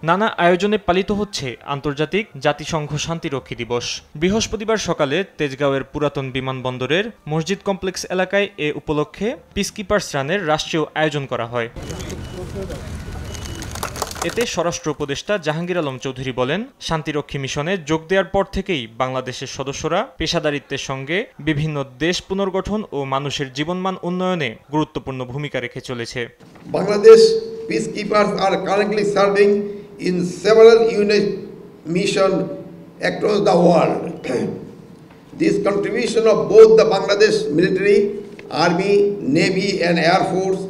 নানা আয়োজনে পালিত হচ্ছে আন্তর্জাতিক জাতিসংঘ শান্তিরক্ষী দিবস। বৃহস্পতিবার সকালে তেজগাঁওয়ের পুরাতন বিমানবন্দরের মসজিদ কমপ্লেক্স এলাকায় এ উপলক্ষে পিসকিপার্স রানের রাষ্ট্রীয় আয়োজন করা হয়। এতে স্বরাষ্ট্র উপদেষ্টা জাহাঙ্গীর আলম চৌধুরী বলেন, শান্তিরক্ষী মিশনে যোগ দেওয়ার পর থেকেই বাংলাদেশের সদস্যরা পেশাদারিত্বের সঙ্গে বিভিন্ন দেশ পুনর্গঠন ও মানুষের জীবনমান উন্নয়নে গুরুত্বপূর্ণ ভূমিকা রেখে চলেছে। Bangladesh peacekeepers are currently serving in several unit missions across the world. This contribution of both the Bangladesh military, army, navy and air force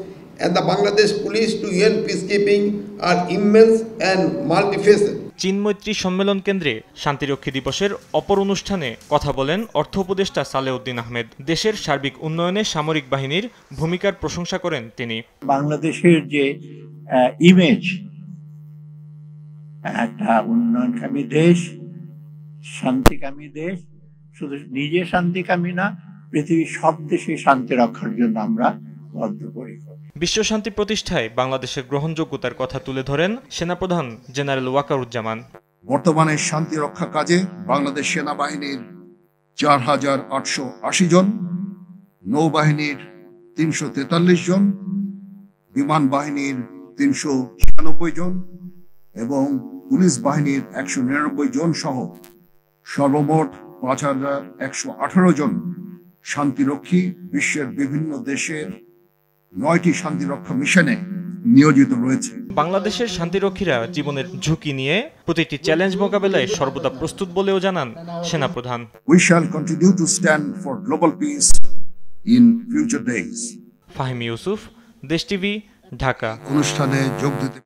and the Bangladesh police to UN peacekeeping are immense and multifaceted. চীন মৈত্রী সম্মেলন কেন্দ্রে শান্তিরক্ষী দিবসের অপর অনুষ্ঠানে কথা বলেন অর্থ উপদেষ্টা সালেউদ্দিন আহমেদ। দেশের সার্বিক উন্নয়নে সামরিক বাহিনীর ভূমিকার প্রশংসা করেন তিনি। বাংলাদেশের যে ইমেজ, একটা উন্নয়নকামী দেশ, শান্তিকামী দেশ, শুধু নিজে শান্তিকামী না, পৃথিবীর সব দেশে শান্তি রক্ষার জন্য আমরা বদ্ধপরিকর। বিশ্বশান্তি প্রতিষ্ঠায় বাংলাদেশের গ্রহণযোগ্যতার কথা তুলে ধরেন সেনাপ্রধান জেনারেল ওয়াকারুজ্জামান। বর্তমানে শান্তি রক্ষা কাজে বাংলাদেশ সেনাবাহিনীর ৪,৮৮০ জন, নৌবাহিনীর ৩৪৩ জন, বিমান বাহিনীর ৩৯৬ জন এবং পুলিশ বাহিনীর ১৯৯ জন সহ সর্বমোট ৫,১১৮ জন শান্তিরক্ষী বিশ্বের বিভিন্ন দেশের ৯টি শান্তিরক্ষা মিশনে নিয়োজিত রয়েছে। বাংলাদেশের শান্তিরক্ষীরা জীবনের ঝুঁকি নিয়ে প্রতিটি চ্যালেঞ্জ মোকাবেলায় সর্বদা প্রস্তুত বলেও জানান সেনাপ্রধান। We shall continue to stand for global peace in future days. Fahim Yusuf, দেশ টিভি, ঢাকা। অনুষ্ঠানে যোগ দিতে